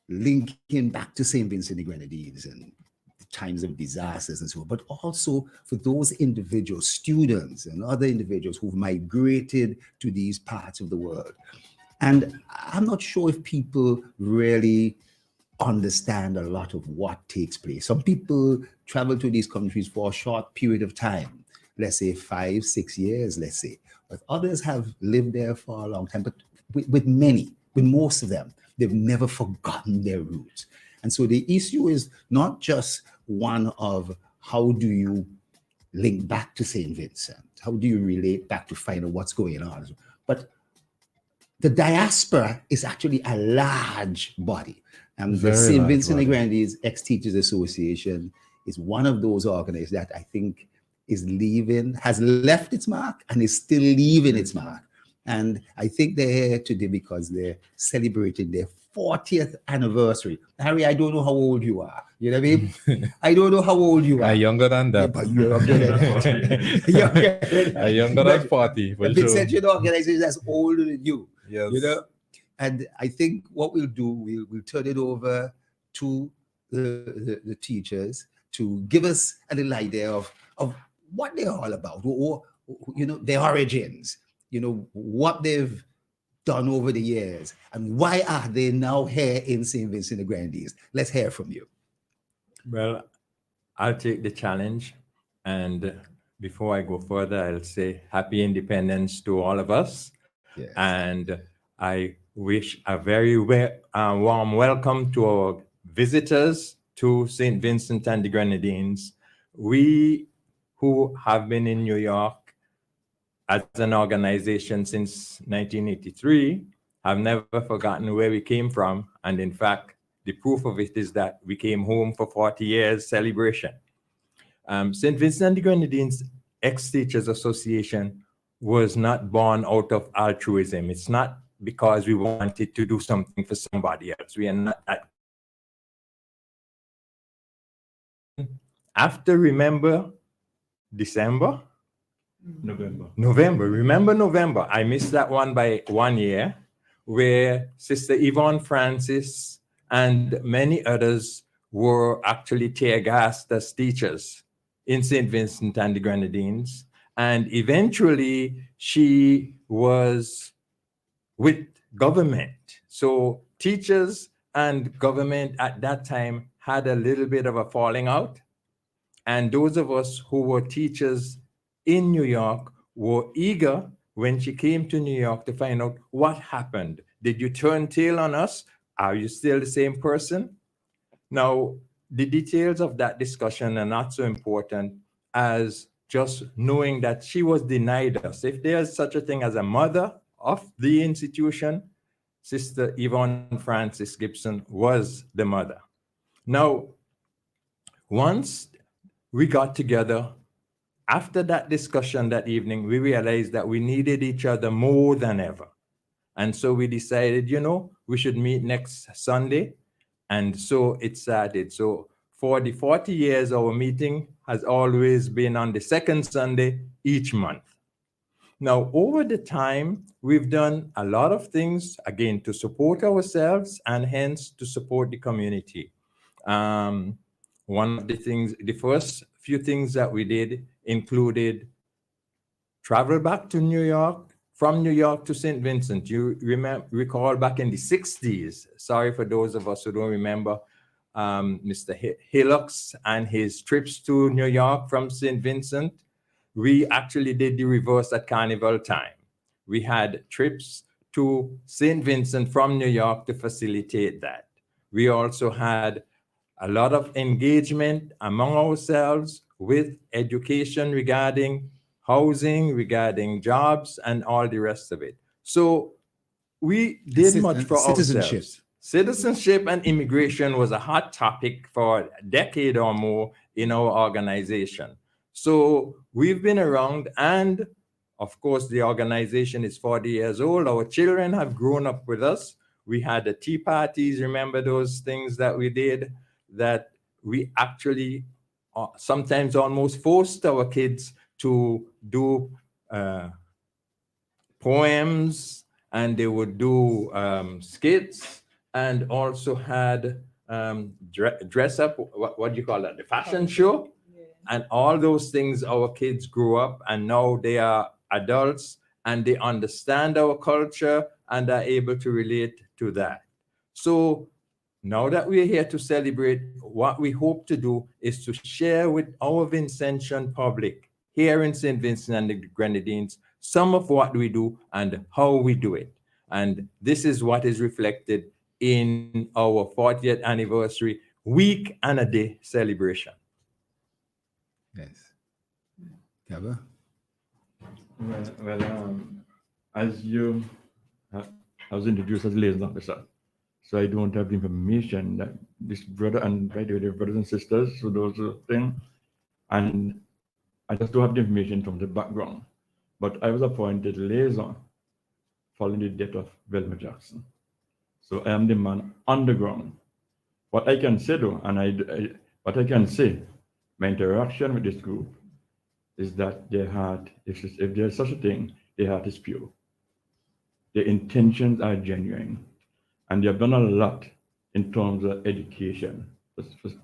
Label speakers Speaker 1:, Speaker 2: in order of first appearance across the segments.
Speaker 1: linking back to St. Vincent and the Grenadines and times of disasters and so on, but also for those individuals, students and other individuals who've migrated to these parts of the world. And I'm not sure if people really understand a lot of what takes place. Some people travel to these countries for a short period of time, let's say 5, 6 years, let's say. But others have lived there for a long time. But with most of them, they've never forgotten their roots. And so the issue is not just one of how do you link back to St. Vincent? How do you relate back to find out what's going on? But the diaspora is actually a large body. And the St. Vincent and Grenadines Ex-Teachers Association is one of those organizations that I think has left its mark and is still leaving its mark. And I think they're here today because they're celebrating their 40th anniversary. Harry, I don't know how old you are. You know what I mean? I don't know how old you are.
Speaker 2: I'm younger than that.
Speaker 1: Yeah, but you're younger than that.
Speaker 2: I'm younger than 40.
Speaker 1: But it's such an organization that's older than you.
Speaker 2: Yes.
Speaker 1: You know? And I think what we'll do, we'll turn it over to the teachers to give us a little idea of what they're all about, or you know, their origins, you know, what they've done over the years, and why are they now here in St. Vincent and the Grenadines? Let's hear from you.
Speaker 3: Well, I'll take the challenge, and before I go further, I'll say happy independence to all of us.
Speaker 1: Yes.
Speaker 3: And I wish a very warm welcome to our visitors to St. Vincent and the Grenadines. We who have been in New York as an organization since 1983 have never forgotten where we came from. And in fact, the proof of it is that we came home for 40 years celebration. St. Vincent and the Grenadines Ex-Teachers Association was not born out of altruism. It's not because we wanted to do something for somebody else. We are not that. After November. I missed that one by 1 year, where Sister Yvonne Francis and many others were actually tear-gassed as teachers in St. Vincent and the Grenadines. And eventually she was with government. So teachers and government at that time had a little bit of a falling out. And those of us who were teachers in New York were eager when she came to New York to find out what happened. Did you turn tail on us? Are you still the same person? Now, the details of that discussion are not so important as just knowing that she was denied us. If there's such a thing as a mother of the institution, Sister Yvonne Francis Gibson was the mother. Now, once we got together, after that discussion that evening, we realized that we needed each other more than ever. And so we decided, you know, we should meet next Sunday. And so it started. So for the 40 years, our meeting has always been on the second Sunday each month. Now, over the time, we've done a lot of things, again, to support ourselves and hence to support the community. One of the things, the first few things that we did included travel back to New York, from New York to St. Vincent. You recall back in the 60s, sorry for those of us who don't remember, Mr. Hillocks and his trips to New York from St. Vincent. We actually did the reverse at Carnival time. We had trips to St. Vincent from New York to facilitate that. We also had a lot of engagement among ourselves with education regarding housing, regarding jobs, and all the rest of it. So we did much for ourselves. Citizenship and immigration was a hot topic for a decade or more in our organization. So we've been around, and of course, the organization is 40 years old. Our children have grown up with us. We had the tea parties, remember those things that we did, that we actually sometimes almost forced our kids to do poems, and they would do skits, and also had dress up, what do you call that? The fashion show. And all those things, our kids grew up and now they are adults and they understand our culture and are able to relate to that. So now that we're here to celebrate, what we hope to do is to share with our Vincentian public here in St. Vincent and the Grenadines some of what we do and how we do it. And this is what is reflected in our 40th anniversary week and a day celebration.
Speaker 1: Yes. Caba?
Speaker 2: Well, as you I was introduced as a liaison officer, so I don't have the information that this brother and by the way, they're brothers and sisters, so those things, and I just don't have the information from the background. But I was appointed liaison following the death of Velma Jackson. So I am the man on the ground. What I can say though, and what I can say, my interaction with this group is that their heart, if there's such a thing, their heart is pure. Their intentions are genuine. And they have done a lot in terms of education.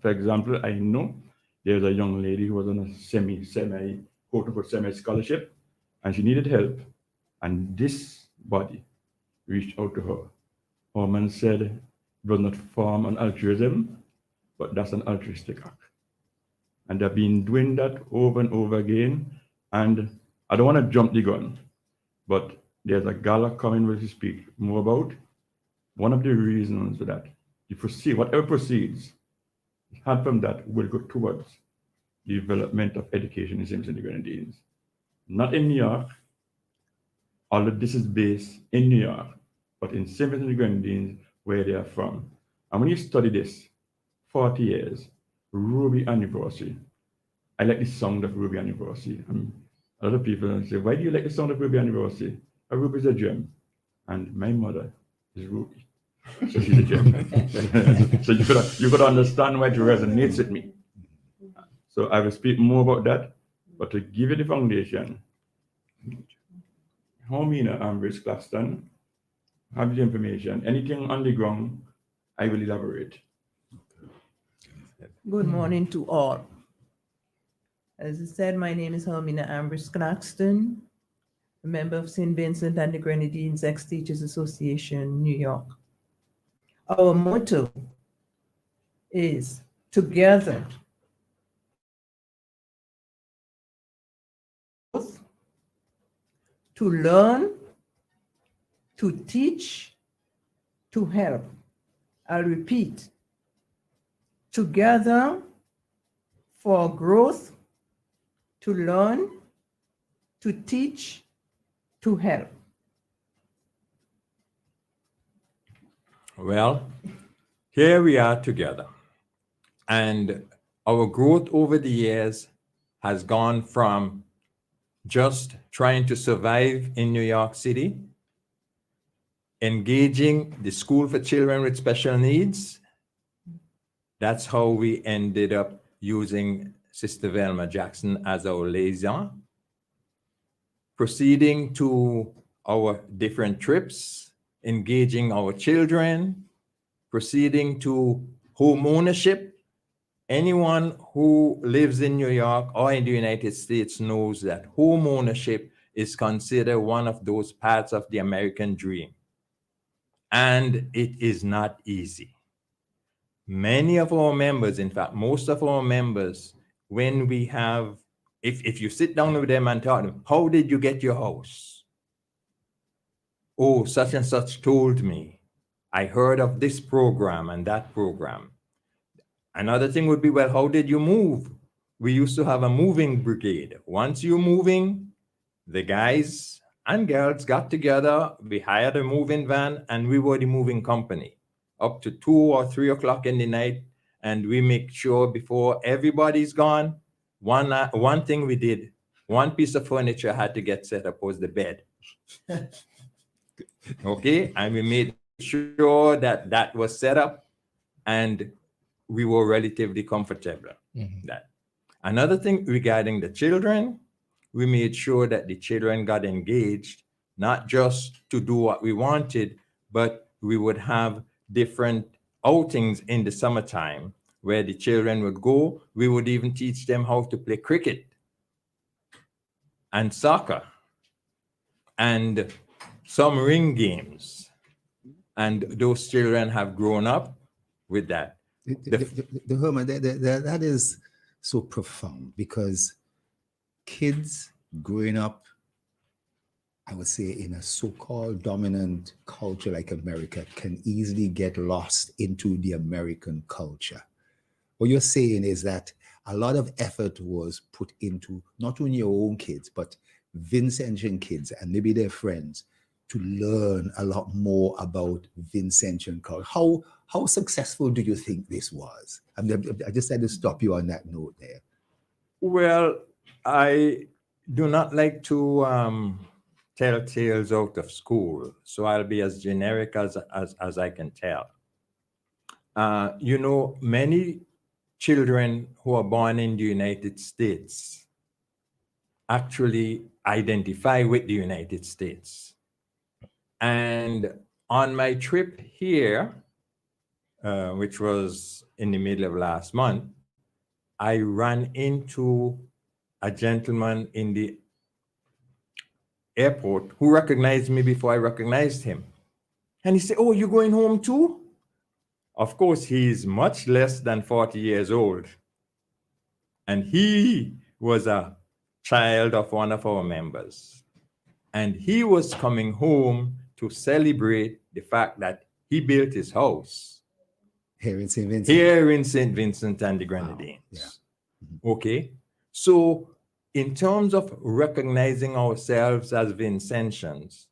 Speaker 2: For example, I know there's a young lady who was on a semi scholarship, and she needed help. And this body reached out to her. Herman said it was not form on altruism, but that's an altruistic act. And they've been doing that over and over again. And I don't want to jump the gun, but there's a gala coming which we speak more about. One of the reasons for that, whatever proceeds, half from that will go towards the development of education in St. Vincent and the Grenadines. Not in New York, although this is based in New York, but in St. Vincent and the Grenadines, where they are from. And when you study this, 40 years, Ruby anniversary. I like the sound of Ruby anniversary. A lot of people say, why do you like the sound of Ruby anniversary? Ruby is a gem. And my mother is Ruby. So she's a gem. So you could understand why it resonates with me. So I will speak more about that, but to give you the foundation, Hermina, Ambris-Glaxton, have the information. Anything on the ground, I will elaborate.
Speaker 4: Good morning to all. As I said, my name is Hermina Ambris-Glaxton, a member of St. Vincent and the Grenadines Ex-Teachers Association, New York. Our motto is together to learn, to teach, to help. I'll repeat. Together for growth, to learn, to teach, to help.
Speaker 3: Well, here we are together. And our growth over the years has gone from just trying to survive in New York City, engaging the School for Children with Special Needs. That's how we ended up using Sister Velma Jackson as our liaison. Proceeding to our different trips, engaging our children, proceeding to home ownership. Anyone who lives in New York or in the United States knows that home ownership is considered one of those parts of the American dream. And it is not easy. Many of our members, in fact, most of our members, when we have, if you sit down with them and talk to them, how did you get your house? Oh, such and such told me. I heard of this program and that program. Another thing would be, well, how did you move? We used to have a moving brigade. Once you're moving, the guys and girls got together, we hired a moving van, and we were the moving company up to 2 or 3 o'clock in the night. And we make sure before everybody's gone, one thing we did, one piece of furniture had to get set up was the bed. Okay, and we made sure that that was set up and we were relatively comfortable. That. Another thing regarding the children, we made sure that the children got engaged, not just to do what we wanted, but we would have different outings in the summertime where the children would go. We would even teach them how to play cricket and soccer and some ring games. And those children have grown up with that.
Speaker 1: The Herman, that is so profound, because kids growing up, I would say, in a so-called dominant culture like America can easily get lost into the American culture. What you're saying is that a lot of effort was put into not only your own kids, but Vincentian kids and maybe their friends to learn a lot more about Vincentian culture. How successful do you think this was? I just had to stop you on that note there.
Speaker 3: Well, I do not like to tell tales out of school, so I'll be as generic as I can tell. Many children who are born in the United States actually identify with the United States. And on my trip here, which was in the middle of last month, I ran into a gentleman in the airport who recognized me before I recognized him. And he said, "Oh, you're going home too?" Of course, he's much less than 40 years old. And he was a child of one of our members. And he was coming home to celebrate the fact that he built his house
Speaker 1: Here in St. Vincent.
Speaker 3: here in St. Vincent and the Grenadines.
Speaker 1: Wow. Yeah.
Speaker 3: Okay. So in terms of recognizing ourselves as Vincentians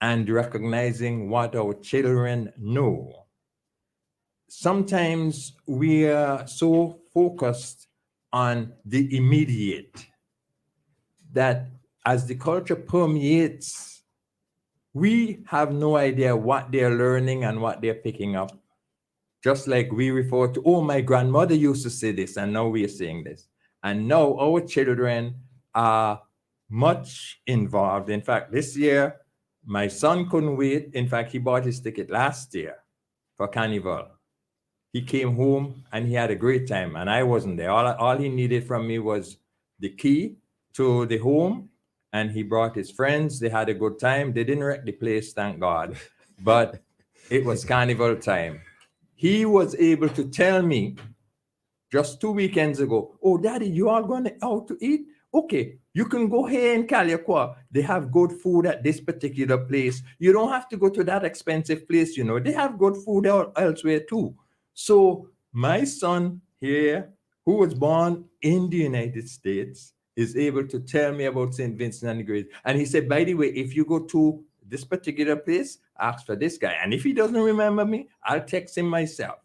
Speaker 3: and recognizing what our children know, sometimes we are so focused on the immediate that as the culture permeates, we have no idea what they're learning and what they're picking up. Just like we refer to, "Oh, my grandmother used to say this," and now we are saying this. And now our children are much involved. In fact, this year, my son couldn't wait. In fact, he bought his ticket last year for Carnival. He came home and he had a great time, and I wasn't there. All he needed from me was the key to the home, and he brought his friends. They had a good time. They didn't wreck the place, thank God, but it was Carnival time. He was able to tell me just 2 weekends ago, "Oh, Daddy, you are going out to eat? Okay, you can go here in Caliacua. They have good food at this particular place. You don't have to go to that expensive place, They have good food elsewhere too." So my son here, who was born in the United States, is able to tell me about St. Vincent and the Grenadines. And he said, "By the way, if you go to this particular place, ask for this guy. And if he doesn't remember me, I'll text him myself."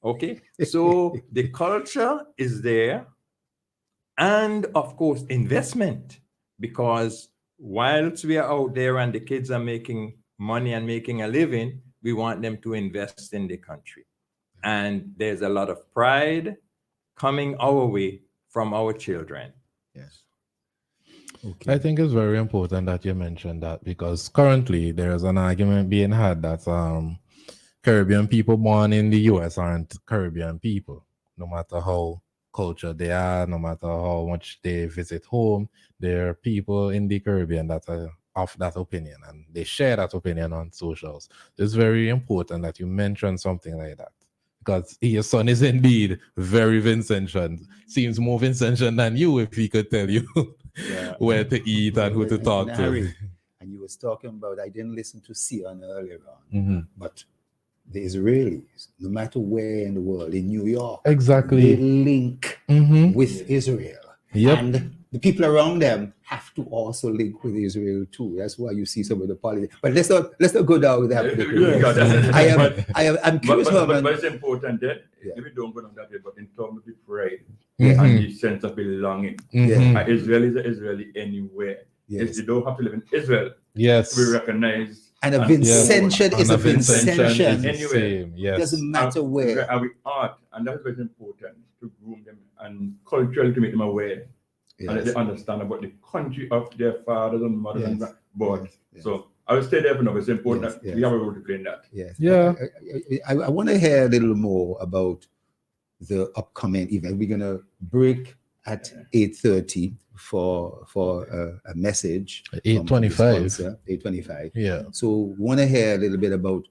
Speaker 3: Okay, so the culture is there. And of course, investment, because whilst we are out there and the kids are making money and making a living, we want them to invest in the country. And there's a lot of pride coming our way from our children.
Speaker 1: Yes. Okay.
Speaker 5: I think it's very important that you mentioned that, because currently there is an argument being had that Caribbean people born in the US aren't Caribbean people, no matter how cultured they are, no matter how much they visit home. There are people in the Caribbean that are of that opinion, and they share that opinion on socials. It's very important that you mention something like that, because your son is indeed very Vincentian. Seems more Vincentian than you, if he could tell you where to eat and who to talk to.
Speaker 1: Harry, and you was talking about, I didn't listen to Sion earlier on, but the Israelis, no matter where in the world, in New York,
Speaker 5: Exactly.
Speaker 1: they link with Israel.
Speaker 5: Yep.
Speaker 1: And the people around them have to also link with Israel too. That's why you see some of the politics. But let's not go down that. I'm curious, Herman.
Speaker 2: But it's important that if we don't go down that way, but in terms of the pride
Speaker 1: Yeah.
Speaker 2: and the sense of belonging, Israel is Israeli anywhere.
Speaker 1: Yes.
Speaker 2: You don't have to live in Israel.
Speaker 5: Yes.
Speaker 2: We recognize.
Speaker 1: And a Vincentian is a Vincentian.
Speaker 2: Anyway,
Speaker 5: Yes.
Speaker 1: Doesn't matter where.
Speaker 2: And with art, and that's very important to groom them and culturally to make them aware. And that they understand about the country of their fathers and mothers and born.
Speaker 1: Yes.
Speaker 2: So I will stay there for now. It's important
Speaker 1: Yes,
Speaker 2: that
Speaker 1: yes.
Speaker 2: we have a role to play in that.
Speaker 1: Yes.
Speaker 5: Yeah.
Speaker 1: I want to hear a little more about the upcoming event. We're going to break at 8:30 for a message. from the
Speaker 5: 8:25.
Speaker 1: sponsor, 8:25.
Speaker 5: Yeah.
Speaker 1: So want to hear a little bit about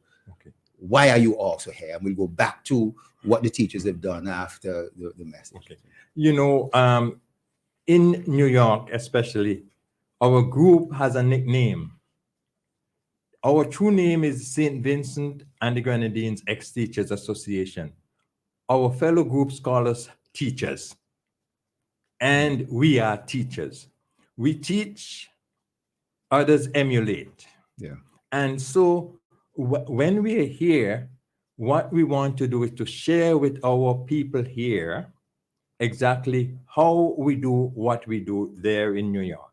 Speaker 1: why are you also here? And we'll go back to what the teachers have done after the message.
Speaker 3: Okay. You know, in New York, especially, our group has a nickname. Our true name is St. Vincent and the Grenadines Ex-Teachers Association. Our fellow groups call us teachers. And we are teachers. We teach, others emulate.
Speaker 1: Yeah.
Speaker 3: And so when we are here, what we want to do is to share with our people here exactly how we do what we do there in New York.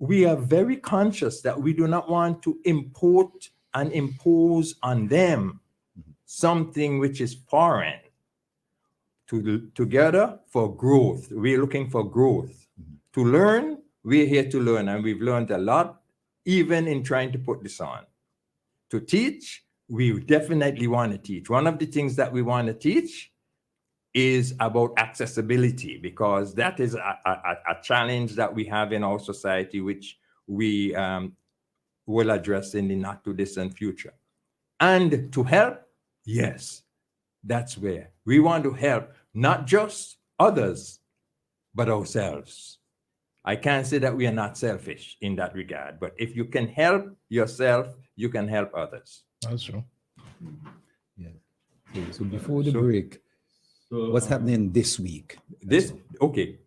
Speaker 3: We are very conscious that we do not want to import and impose on them something which is foreign. Together for growth, we're looking for growth. To learn, we're here to learn, and we've learned a lot, even in trying to put this on. To teach, we definitely want to teach. One of the things that we want to teach is about accessibility, because that is a challenge that we have in our society, which we will address in the not too distant future. And to help, yes, that's where we want to help not just others, but ourselves. I can't say that we are not selfish in that regard, but if you can help yourself, you can help others.
Speaker 5: That's true.
Speaker 1: Yeah. So before the break,
Speaker 2: So,
Speaker 1: what's happening this week?
Speaker 3: Okay.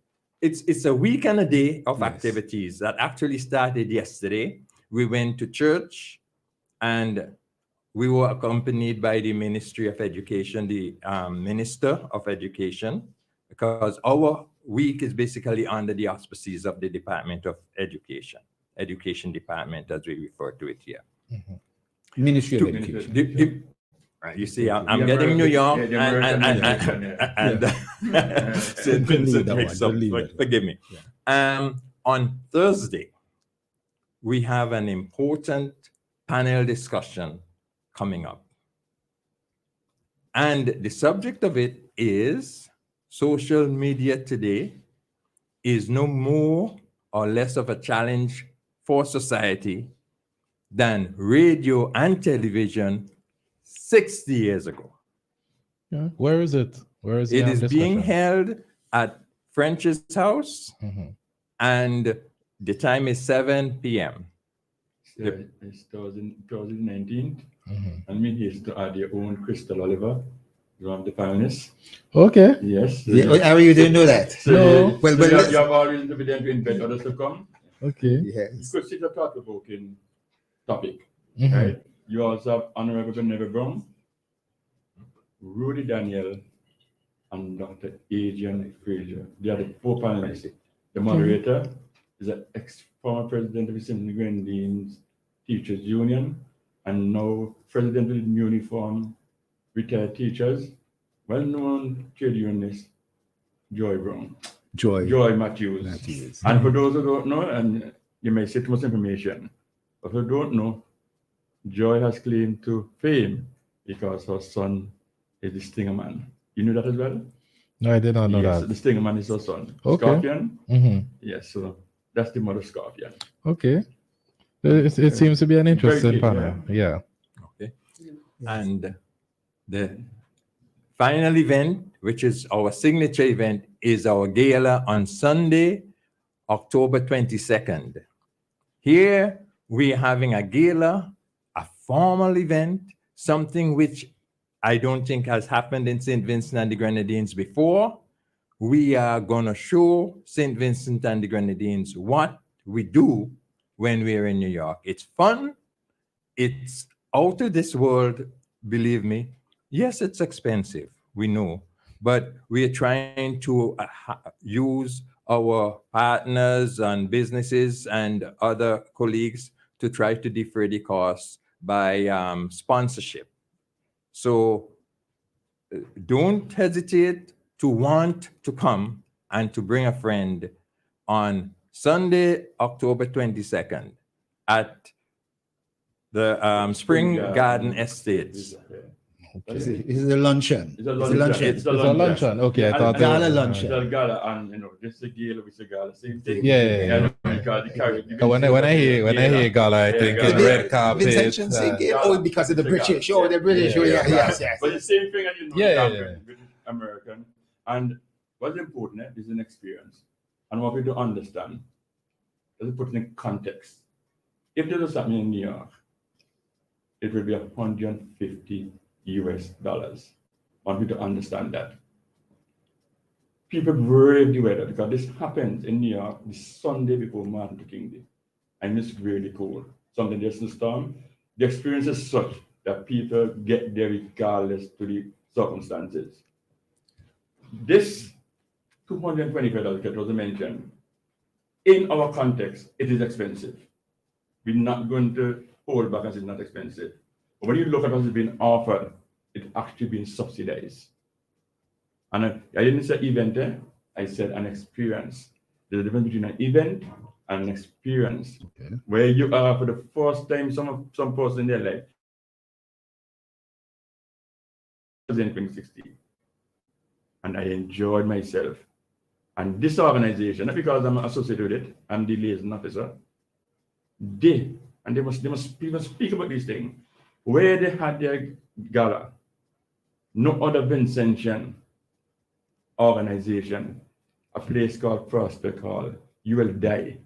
Speaker 3: It's a week and a day of
Speaker 1: Yes.
Speaker 3: activities that actually started yesterday. We went to church and we were accompanied by the Ministry of Education, the Minister of Education, because our week is basically under the auspices of the Department of Education Department, as we refer to it here.
Speaker 1: Ministry of
Speaker 3: To-
Speaker 1: Education.
Speaker 3: Right, you see, I'm
Speaker 2: The
Speaker 3: getting New York
Speaker 2: American-
Speaker 3: and St. Vincent
Speaker 1: that
Speaker 3: mixed
Speaker 1: one,
Speaker 3: up.
Speaker 1: don't leave that one.
Speaker 3: Forgive me. On Thursday, we have an important panel discussion coming up. And the subject of it is social media today is no more or less of a challenge for society than radio and television 60 years ago.
Speaker 5: Yeah. Where is it? Where is
Speaker 3: It
Speaker 5: the
Speaker 3: is being
Speaker 5: discussion?
Speaker 3: held at French's house,
Speaker 5: Mhm.
Speaker 3: and the time is 7 p.m.
Speaker 2: It's 2019,
Speaker 5: Mhm.
Speaker 2: and me here to add your own Christal Oliver, one of the finalists.
Speaker 5: Okay.
Speaker 2: Yes.
Speaker 1: Yeah, Harry, you didn't know that?
Speaker 2: So,
Speaker 5: No.
Speaker 1: Well,
Speaker 2: so
Speaker 1: let's-
Speaker 2: you have all reason to be there to invite others to come.
Speaker 5: Okay.
Speaker 1: Yes.
Speaker 2: Because it's a thought-provoking topic,
Speaker 5: Mhm.
Speaker 2: right? You also have Honorable Bennett Brown, Rudy Daniel, and Dr. Adrian Fraser. They are the four panelists. The moderator is an ex-former president of the St. Grenadines Teachers Union, and now president of the Uniform Retired Teachers, well-known trade unionist, Joy Brown. Joy Matthews.
Speaker 1: Matthews.
Speaker 2: And for those who don't know, and you may say too much information, but who don't know, Joy has claimed to fame because her son is the Stinger Man. You knew that as well?
Speaker 5: No, I did not know
Speaker 2: Yes,
Speaker 5: that.
Speaker 2: the Stinger Man is her son.
Speaker 5: Okay.
Speaker 2: Scorpion?
Speaker 5: Hmm.
Speaker 2: Yes, so that's the mother Scorpion.
Speaker 5: Okay. It seems to be an interesting
Speaker 2: deep,
Speaker 5: panel. Yeah.
Speaker 3: Okay. And the final event, which is our signature event, is our gala on Sunday, October 22nd. Here, we are having a gala, a formal event, something which I don't think has happened in St. Vincent and the Grenadines before. We are going to show St. Vincent and the Grenadines what we do when we're in New York. It's fun. It's out of this world, believe me. Yes, it's expensive, we know, but we are trying to use our partners and businesses and other colleagues to try to defray the costs by sponsorship. So don't hesitate to want to come and to bring a friend on Sunday, October 22nd at the Spring Garden Estates.
Speaker 1: Is it a luncheon?
Speaker 2: It's a
Speaker 1: It's a
Speaker 2: luncheon.
Speaker 1: luncheon.
Speaker 5: It's a luncheon. Okay, I thought
Speaker 1: Gala
Speaker 5: they were-
Speaker 1: luncheon.
Speaker 2: It's a gala, and this is a gala with a gala, same thing.
Speaker 5: Yeah.
Speaker 2: Because the Caribbean-
Speaker 5: When I hear gala, I think
Speaker 2: gala.
Speaker 5: it's red carpet.
Speaker 1: Vincent Gala. Oh, because of the
Speaker 2: It's a
Speaker 1: British.
Speaker 2: gala.
Speaker 1: Oh, the British. Oh, yeah, yes.
Speaker 2: But the same thing, and
Speaker 5: Yeah.
Speaker 2: British American. And what's important is an experience. And what we do understand, let's put it in context. If there was something in New York, it will be $150 US. I want you to understand that. People brave the weather because this happens in New York the Sunday before Martin Luther King Day. And it's really cold. Something there's a storm. The experience is such that people get there regardless to the circumstances. This $225 that was mentioned, in our context, it is expensive. We're not going to hold back as it's not expensive. But when you look at what's being offered, it's actually being subsidized. And I didn't say event, I said an experience. There's a difference between an event and an experience.
Speaker 1: Okay.
Speaker 2: Where you are for the first time, some person in their life. In 2016. And I enjoyed myself. And this organization, not because I'm associated with it, I'm the liaison officer. They must speak about these things. Where they had their gala, no other Vincentian organization, a place called Prospect Hall, you will die.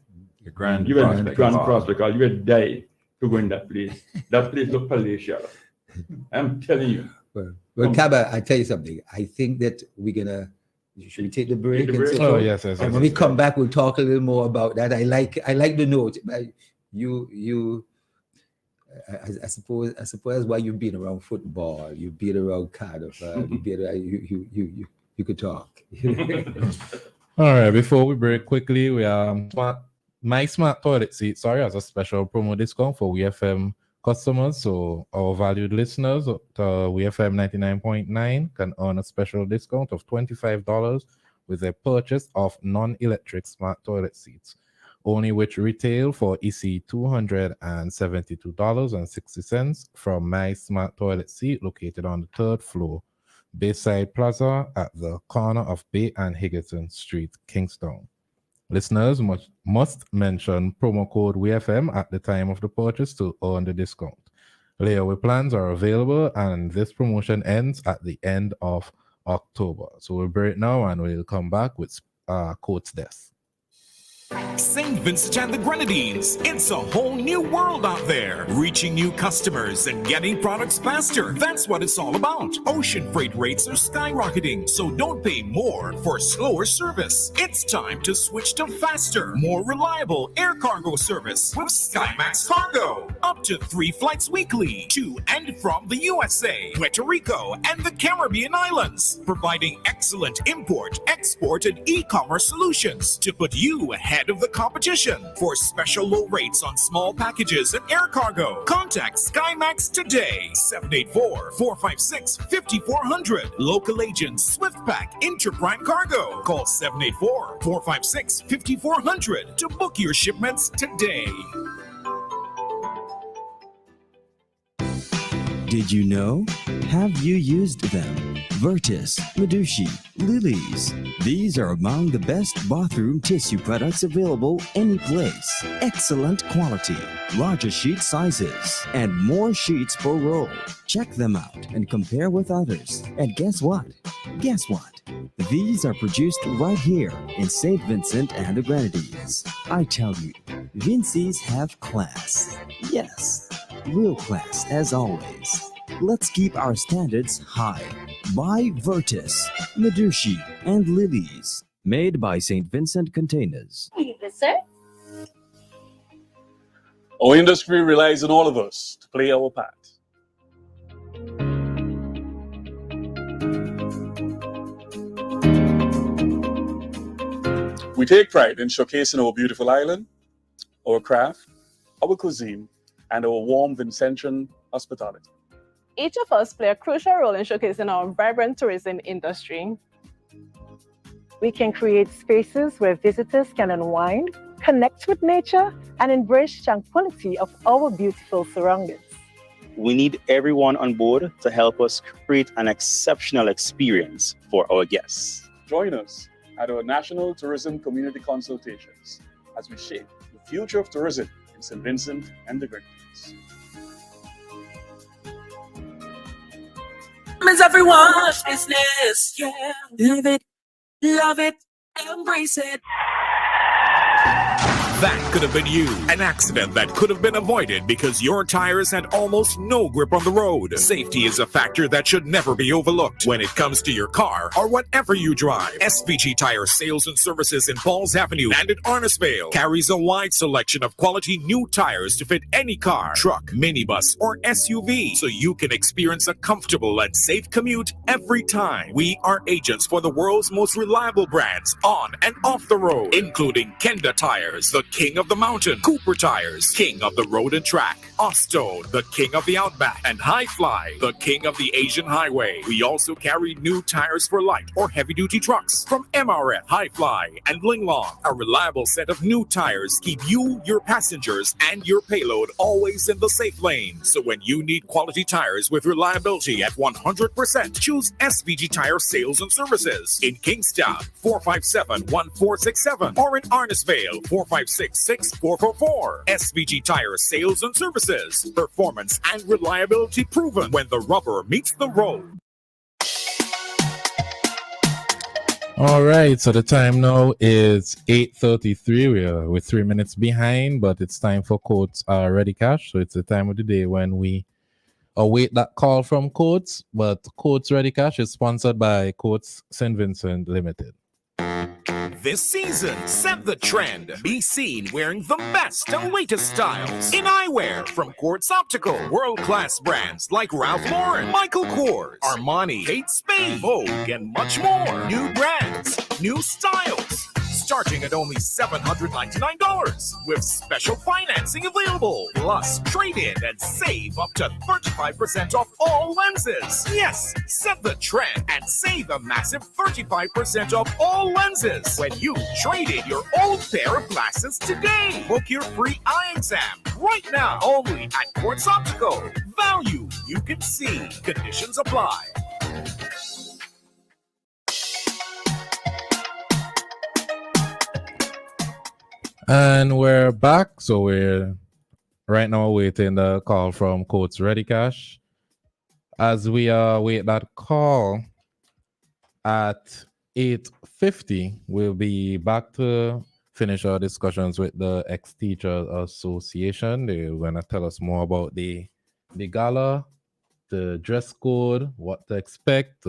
Speaker 3: The Grand
Speaker 2: You will
Speaker 3: Prospect
Speaker 2: Grand
Speaker 3: Hall.
Speaker 2: Prospect Hall, you will die to go in that place. That place look palatial. I'm telling you.
Speaker 1: Well, Caba, I tell you something. I think that should we take the break?
Speaker 2: Take the
Speaker 1: and
Speaker 2: break.
Speaker 1: so
Speaker 5: Oh,
Speaker 1: forth?
Speaker 5: yes.
Speaker 1: And when we come back, we'll talk a little more about that. I like the note. I suppose why you've been around football, you've been around Carnival, you could talk.
Speaker 5: All right, before we break quickly, we My Smart Toilet Seat, has a special promo discount for WeFM customers. So our valued listeners to WeFM 99.9 can earn a special discount of $25 with a purchase of non-electric smart toilet seats, only which retail for EC $272.60 from My Smart Toilet Seat located on the 3rd floor, Bayside Plaza at the corner of Bay and Higginson Street, Kingston. Listeners must mention promo code WeFM at the time of the purchase to earn the discount. Layaway plans are available and this promotion ends at the end of October. So we'll break now and we'll come back with Quotes Desk.
Speaker 6: St. Vincent and the Grenadines. It's a whole new world out there. Reaching new customers and getting products faster. That's what it's all about. Ocean freight rates are skyrocketing, so don't pay more for slower service. It's time to switch to faster, more reliable air cargo service with SkyMax Cargo. Up to 3 flights weekly to and from the USA, Puerto Rico, and the Caribbean islands. Providing excellent import, export, and e-commerce solutions to put you ahead of the competition. For special low rates on small packages and air cargo, contact SkyMax today. 784-456-5400. Local agents SwiftPack Interprime Cargo. Call 784-456-5400 to book your shipments today.
Speaker 7: Did you know? Have you used them? Vertis, Medushi, Lilies. These are among the best bathroom tissue products available any place. Excellent quality, larger sheet sizes, and more sheets per roll. Check them out and compare with others. And guess what? Guess what? These are produced right here in St. Vincent and the Grenadines. I tell you, Vinci's have class. Yes, real class as always. Let's keep our standards high. Buy Vertis, Medushi, and Lilies. Made by St. Vincent Containers.
Speaker 8: Yes, sir.
Speaker 9: Our industry relies on all of us to play our part. We take pride in showcasing our beautiful island, our craft, our cuisine, and our warm Vincentian hospitality.
Speaker 8: Each of us play a crucial role in showcasing our vibrant tourism industry. We can create spaces where visitors can unwind, connect with nature, and embrace tranquility of our beautiful surroundings.
Speaker 10: We need everyone on board to help us create an exceptional experience for our guests.
Speaker 9: Join us at our National Tourism Community Consultations as we shape the future of tourism in St. Vincent and the Grenadines.
Speaker 11: It's everyone's business, yeah. Love it, embrace it.
Speaker 6: That could have been you. An accident that could have been avoided because your tires had almost no grip on the road. Safety is a factor that should never be overlooked when it comes to your car or whatever you drive. SVG Tire Sales and Services in Falls Avenue and in Arnisvale carries a wide selection of quality new tires to fit any car, truck, minibus, or SUV, so you can experience a comfortable and safe commute every time. We are agents for the world's most reliable brands on and off the road, including Kenda Tires, the king of the mountain, Cooper Tires, king of the road and track, Ostone, the king of the outback, and High Fly, the king of the Asian highway. We also carry new tires for light or heavy-duty trucks from MRF, High Fly, and Linglong. A reliable set of new tires keep you, your passengers, and your payload always in the safe lane. So when you need quality tires with reliability at 100%, choose SVG Tire Sales and Services in Kingstown, 457-1467, or in Arnisvale, 456-6444. SVG Tire Sales and Services. Performance and reliability proven when the rubber meets the road.
Speaker 5: All right, so the time now is 8:33. We're 3 minutes behind, but it's time for Quotes Ready Cash. So it's the time of the day when we await that call from Quotes. But Quotes Ready Cash is sponsored by Quotes St. Vincent Limited.
Speaker 6: This season, set the trend. Be seen wearing the best and latest styles in eyewear from Quartz Optical. World-class brands like Ralph Lauren, Michael Kors, Armani, Kate Spade, Vogue, and much more. New brands, new styles, starting at only $799 with special financing available. Plus, trade in and save up to 35% off all lenses. Yes, set the trend and save a massive 35% off all lenses when you trade in your old pair of glasses today. Book your free eye exam right now only at Quartz Optical. Value you can see. Conditions apply.
Speaker 5: And we're back. So we're right now waiting the call from Quotes Ready Cash. As we wait that call at 8:50, we'll be back to finish our discussions with the Ex-Teachers Association. They're going to tell us more about the gala, the dress code, what to expect,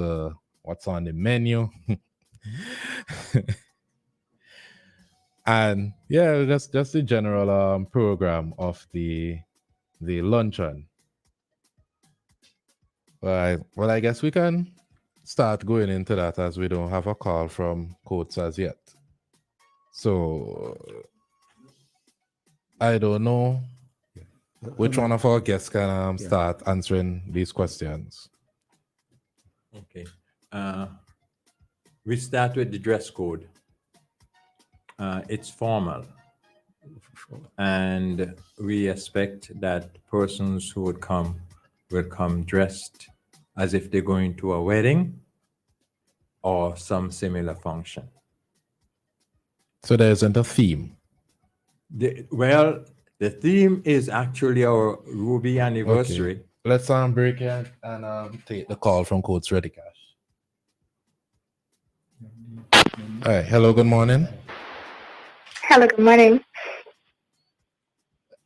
Speaker 5: what's on the menu. And yeah, just the general program of the luncheon. Well, I guess we can start going into that as we don't have a call from Quotes as yet. So I don't know which one of our guests can start answering these questions.
Speaker 3: Okay. We start with the dress code. It's formal, and we expect that persons who would come will come dressed as if they're going to a wedding or some similar function.
Speaker 5: So there isn't a theme?
Speaker 3: Well, the theme is actually our Ruby anniversary.
Speaker 5: Okay. Let's break it and take the call from Quotes Ready Cash. All right. Hello, good morning.
Speaker 12: Hello, good morning.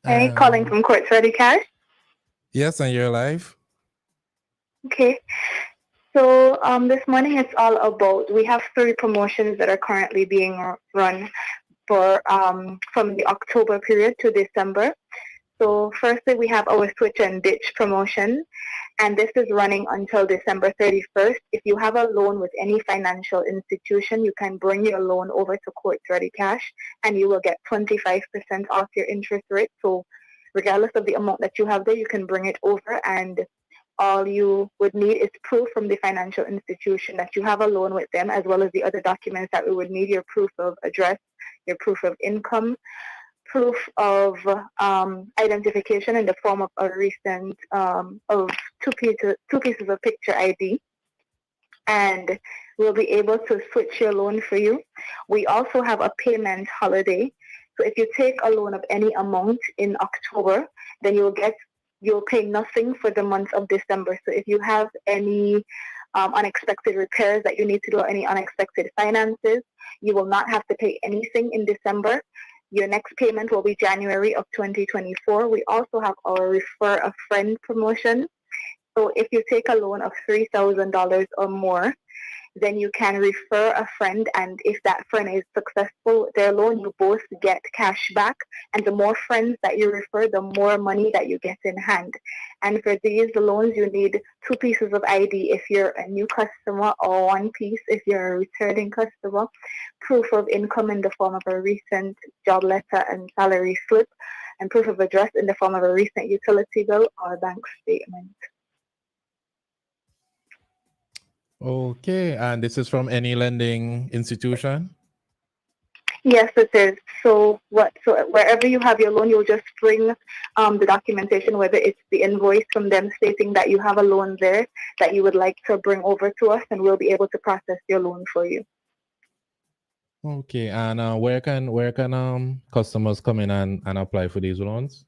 Speaker 12: Are you calling from Quartz Ready Cash?
Speaker 5: Yes, and you're live.
Speaker 12: Okay. So this morning it's all about, we have 3 promotions that are currently being run for from the October period to December. So firstly, we have our Switch and Ditch promotion, and this is running until December 31st. If you have a loan with any financial institution, you can bring your loan over to Quartz Ready Cash, and you will get 25% off your interest rate. So regardless of the amount that you have there, you can bring it over, and all you would need is proof from the financial institution that you have a loan with them, as well as the other documents that we would need, your proof of address, your proof of income, proof of identification in the form of a recent of two pieces of picture ID, and we'll be able to switch your loan for you. We also have a payment holiday. So if you take a loan of any amount in October, then you'll pay nothing for the month of December. So if you have any unexpected repairs that you need to do, or any unexpected finances, you will not have to pay anything in December. Your next payment will be January of 2024. We also have our Refer a Friend promotion. So if you take a loan of $3,000 or more, then you can refer a friend, and if that friend is successful with their loan, you both get cash back. And the more friends that you refer, the more money that you get in hand. And for these loans, you need 2 pieces of ID if you're a new customer, or 1 piece if you're a returning customer, proof of income in the form of a recent job letter and salary slip, and proof of address in the form of a recent utility bill or bank statement.
Speaker 5: Okay, and this is from any lending institution?
Speaker 12: Yes, it is. So wherever you have your loan, you'll just bring the documentation, whether it's the invoice from them stating that you have a loan there that you would like to bring over to us, and we'll be able to process your loan for you.
Speaker 5: Okay, and where can customers come in and apply for these loans?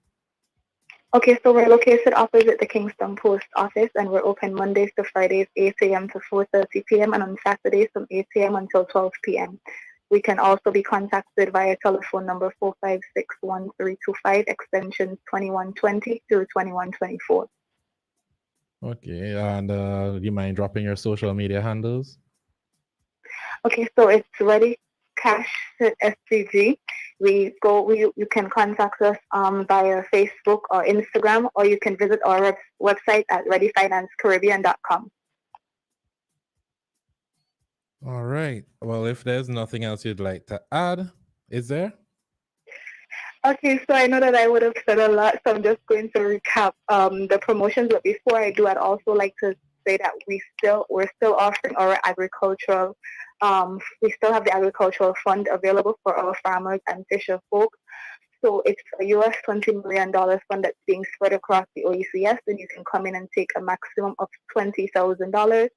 Speaker 12: Okay, so we're located opposite the Kingston Post Office, and we're open Mondays to Fridays, 8 a.m. to 4:30 p.m., and on Saturdays from 8 a.m. until 12 p.m. We can also be contacted via telephone number 456-1325, extensions 2120 through 2124.
Speaker 5: Okay, and do you mind dropping your social media handles?
Speaker 12: Okay, so it's Ready Cash SCG. You can contact us via Facebook or Instagram, or you can visit our website at readyfinancecaribbean.com.
Speaker 5: All right. Well, if there's nothing else you'd like to add, is there?
Speaker 12: Okay, so I know that I would have said a lot, so I'm just going to recap the promotions. But before I do, I'd also like to say that we're still offering our agricultural. We still have the agricultural fund available for our farmers and fisher folk. So it's a US $20 million fund that's being spread across the OECS, and you can come in and take a maximum of $20,000.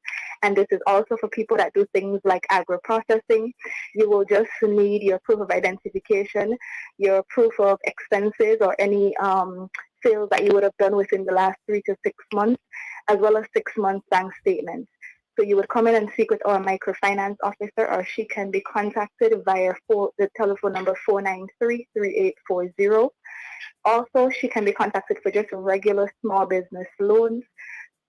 Speaker 12: And this is also for people that do things like agro-processing. You will just need your proof of identification, your proof of expenses, or any sales that you would have done within the last 3 to 6 months, as well as 6 months bank statements. So you would come in and speak with our microfinance officer, or she can be contacted via the telephone number 493-3840. Also, she can be contacted for just regular small business loans.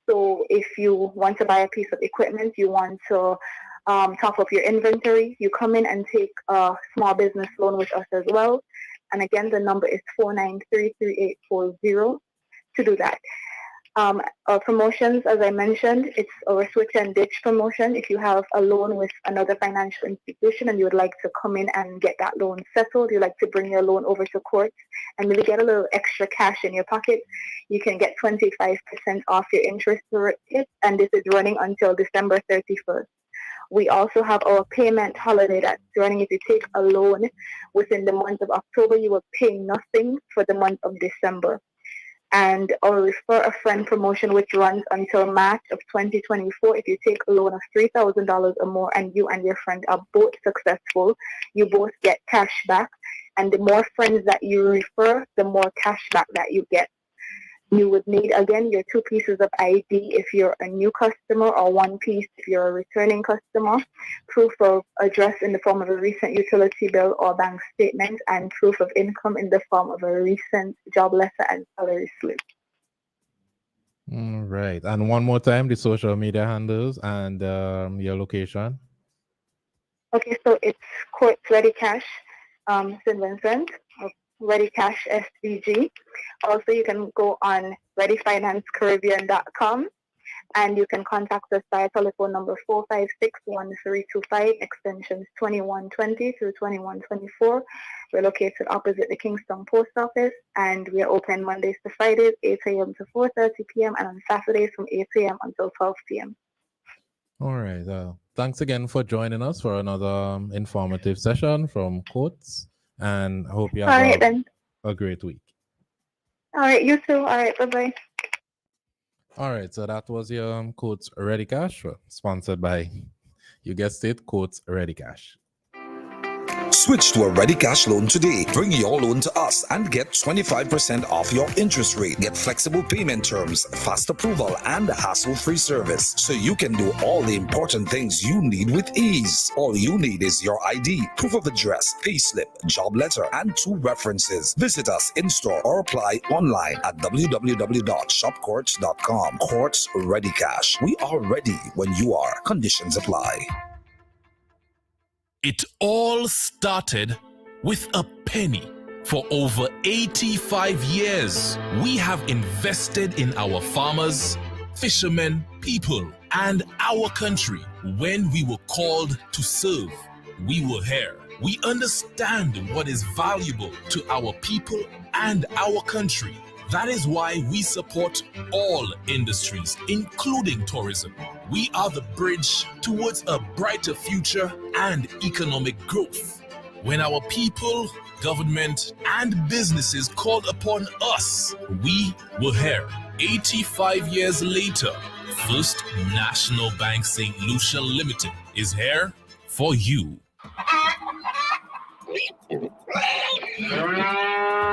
Speaker 12: So if you want to buy a piece of equipment, you want to top up your inventory, you come in and take a small business loan with us as well. And again, the number is 493-3840 to do that. Our promotions, as I mentioned, it's our switch and ditch promotion. If you have a loan with another financial institution and you would like to come in and get that loan settled, you like to bring your loan over to court and maybe get a little extra cash in your pocket, you can get 25% off your interest rate, and this is running until December 31st. We also have our payment holiday that's running. If you take a loan within the month of October, you will pay nothing for the month of December. And our Refer a Friend promotion, which runs until March of 2024. If you take a loan of $3,000 or more and you and your friend are both successful, you both get cash back. And the more friends that you refer, the more cash back that you get. You would need, again, your 2 pieces of ID if you're a new customer, or 1 piece if you're a returning customer, proof of address in the form of a recent utility bill or bank statement, and proof of income in the form of a recent job letter and salary slip.
Speaker 5: All right. And one more time, the social media handles and your location.
Speaker 12: Okay, so it's Court Ready Cash, St. Vincent, Ready Cash SVG. Also, you can go on readyfinancecaribbean.com, and you can contact us by telephone number 456-1325, extensions 2120 through 2124. We're located opposite the Kingston Post Office, and we are open Mondays to Fridays, 8 a.m. to 4:30 p.m., and on Saturdays from 8 a.m. until 12 p.m.
Speaker 5: All right. thanks again for joining us for another informative session from Coates, and I hope you
Speaker 12: All right,
Speaker 5: have
Speaker 12: then.
Speaker 5: a great week.
Speaker 12: All right, you too. All right, bye-bye.
Speaker 5: All right, so that was your Coates Ready Cash, sponsored by, you guessed it, Coates Ready Cash.
Speaker 13: Switch to a Ready Cash loan today. Bring your loan to us and get 25% off your interest rate. Get flexible payment terms, fast approval, and hassle-free service, so you can do all the important things you need with ease. All you need is your ID, proof of address, payslip, job letter, and 2 references. Visit us in-store or apply online at www.shopcourts.com. Courts Ready Cash. We are ready when you are. Conditions apply.
Speaker 6: It all started with a penny. For over 85 years, we have invested in our farmers, fishermen, people, and our country. When we were called to serve, we were here. We understand what is valuable to our people and our country. That is why we support all industries, including tourism. We are the bridge towards a brighter future and economic growth. When our people, government, and businesses called upon us, we were here. 85 years later, First National Bank St. Lucia Limited is here for you.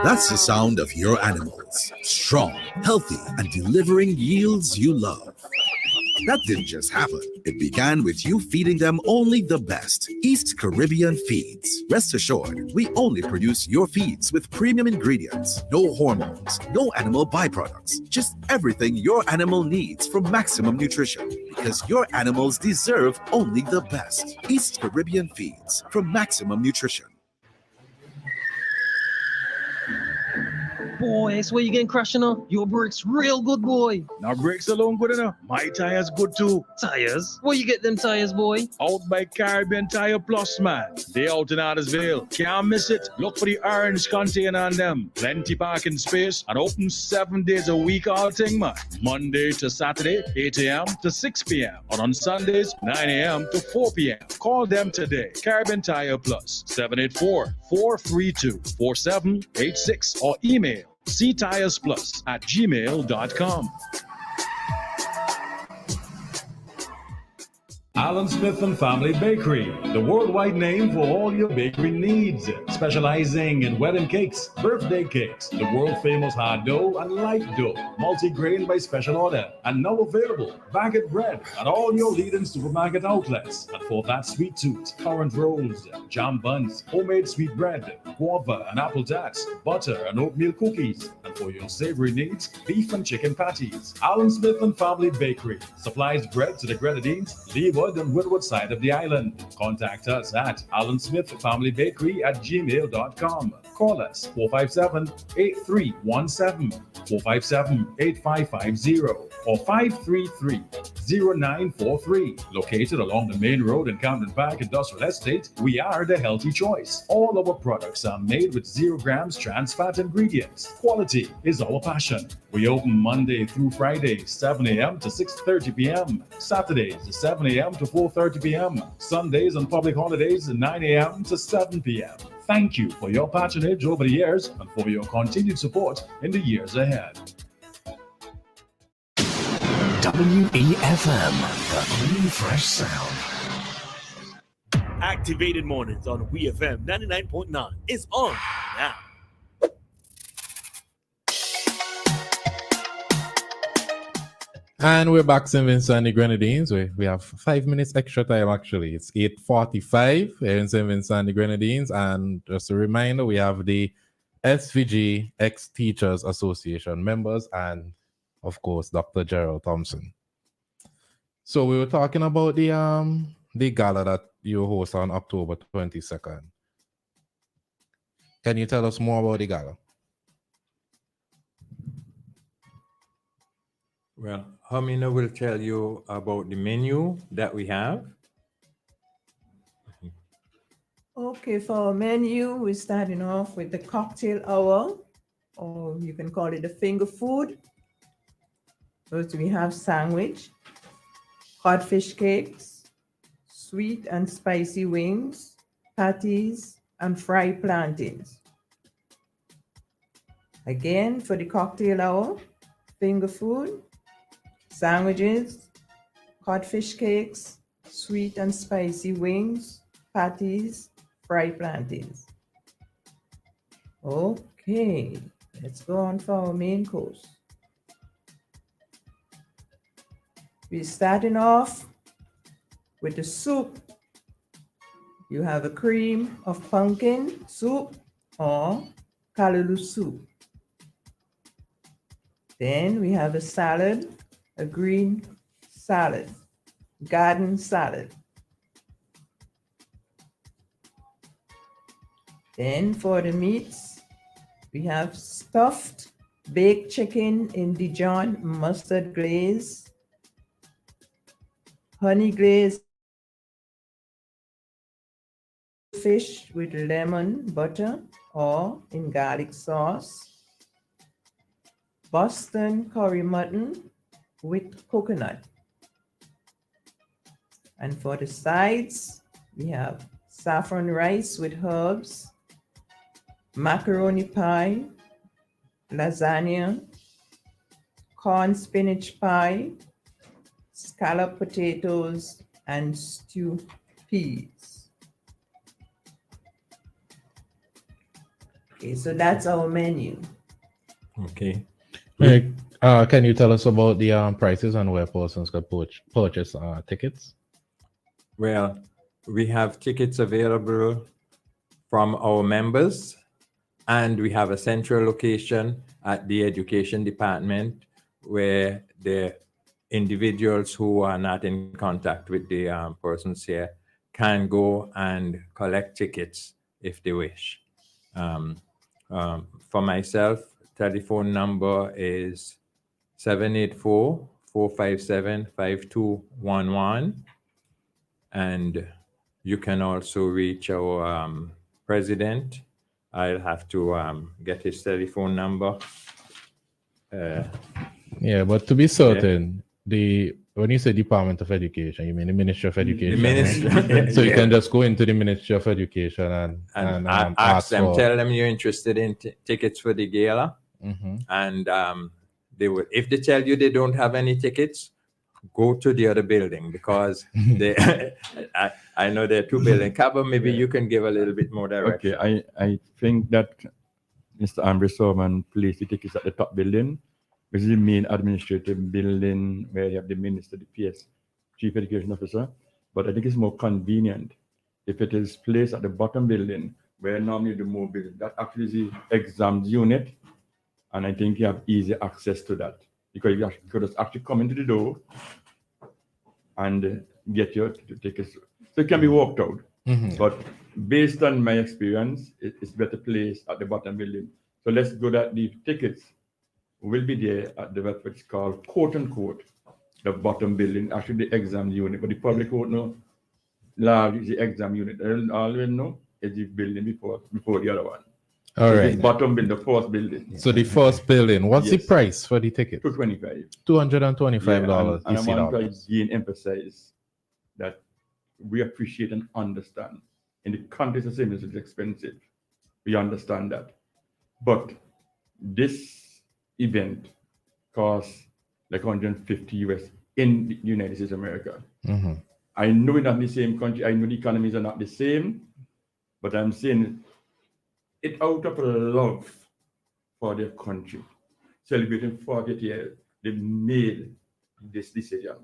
Speaker 14: That's the sound of your animals. Strong, healthy, and delivering yields you love. That didn't just happen. It began with you feeding them only the best. East Caribbean Feeds. Rest assured, we only produce your feeds with premium ingredients, no hormones, no animal byproducts, just everything your animal needs for maximum nutrition. Because your animals deserve only the best. East Caribbean Feeds for maximum nutrition.
Speaker 15: Boy, that's where you getting crashing on. Your brakes real good, boy.
Speaker 16: Now brakes alone good enough. My tires good too.
Speaker 15: Tires? Where you get them tires, boy?
Speaker 16: Out by Caribbean Tire Plus, man. They out in Addersville. Can't miss it. Look for the orange container on them. Plenty parking space and open 7 days a week all thing, man. Monday to Saturday, 8 a.m. to 6 p.m. And on Sundays, 9 a.m. to 4 p.m. Call them today. Caribbean Tire Plus, 784-432-4786 or email ctiresplus@gmail.com.
Speaker 17: Alan Smith and Family Bakery, the worldwide name for all your bakery needs. Specializing in wedding cakes, birthday cakes, the world famous hard dough and light dough, multi-grain by special order, and now available baguette bread at all your leading supermarket outlets. And for that sweet tooth, currant rolls, jam buns, homemade sweet bread, guava and apple tarts, butter and oatmeal cookies. And for your savory needs, beef and chicken patties. Alan Smith and Family Bakery supplies bread to the Grenadines, Leeward and Woodward side of the island. Contact us at Alan Smith Family Bakery at gmail.com. Call us 457-8317, 457-8550, or 533-0943. Located along the main road in Camden Park Industrial Estate, we are the healthy choice. All our products are made with 0 grams trans fat ingredients. Quality is our passion. We open Monday through Friday, 7 a.m. to 6:30 p.m. Saturdays, 7 a.m. to 4:30 p.m. Sundays and public holidays, 9 a.m. to 7 p.m. Thank you for your patronage over the years and for your continued support in the years ahead.
Speaker 6: WEFM, the clean, fresh sound.
Speaker 18: Activated Mornings on WEFM 99.9 is on now.
Speaker 5: And we're back, St. Vincent and the Grenadines. We have 5 minutes extra time, actually. It's 8:45 here in St. Vincent and the Grenadines. And just a reminder, we have the SVG Ex-Teachers Association members and, of course, Dr. Jerrol Thompson. So we were talking about the gala that you host on October 22nd. Can you tell us more about the gala?
Speaker 3: Well, Hermina will tell you about the menu that we have.
Speaker 4: Okay, for our menu, we're starting off with the cocktail hour, or you can call it the finger food. First, we have sandwich, codfish cakes, sweet and spicy wings, patties, and fried plantains. Again, for the cocktail hour, finger food, sandwiches, codfish cakes, sweet and spicy wings, patties, fried plantains. Okay, let's go on for our main course. We're starting off with the soup. You have a cream of pumpkin soup or callaloo soup. Then we have a salad, a green salad, garden salad. Then for the meats, we have stuffed baked chicken in Dijon mustard glaze, honey glazed fish with lemon butter or in garlic sauce, Boston curry mutton with coconut. And for the sides, we have saffron rice with herbs, macaroni pie, lasagna, corn spinach pie, scallop potatoes, and stewed peas. Okay, so that's our menu.
Speaker 3: Okay.
Speaker 5: Can you tell us about the prices and where persons could purchase tickets?
Speaker 3: Well, we have tickets available from our members, and we have a central location at the education department where the individuals who are not in contact with the persons here can go and collect tickets if they wish. For myself, telephone number is 784-457-5211. And you can also reach our president. I'll have to get his telephone number.
Speaker 5: Yeah, but to be certain, when you say Department of Education, you mean the Ministry of Education?
Speaker 3: The Ministry.
Speaker 5: So you can just go into the Ministry of Education and
Speaker 3: ask them, tell them you're interested in tickets for the gala.
Speaker 5: Mm-hmm.
Speaker 3: And they will, if they tell you they don't have any tickets, go to the other building, because they I know there are two buildings. Caba, maybe you can give a little bit more direction.
Speaker 2: Okay, I think that Mr. Ambris-Glaxton placed the tickets at the top building, which is the main administrative building where you have the minister, the PS, Chief Education Officer. But I think it's more convenient if it is placed at the bottom building where normally the mobile, that actually is the exams unit. And I think you have easy access to that, because you could just actually come into the door and get your tickets. So it can be walked out.
Speaker 5: Mm-hmm.
Speaker 2: But based on my experience, it's better placed at the bottom building. So let's go that the tickets will be there at the what's called quote unquote the bottom building, actually the exam unit. But the public won't know large is the exam unit. All we know is the building before the other one.
Speaker 5: All
Speaker 2: so
Speaker 5: right.
Speaker 2: The bottom building, the first building.
Speaker 5: So the first building, what's the price for the ticket?
Speaker 2: $225.
Speaker 5: $225.
Speaker 2: And I want to again emphasize that we appreciate and understand. In the context of savings, it's expensive. We understand that. But this event costs like $150 US in the United States of America.
Speaker 5: Mm-hmm.
Speaker 2: I know we're not in the same country. I know the economies are not the same. But I'm saying it out of love for their country, celebrating 40th years, they made this decision.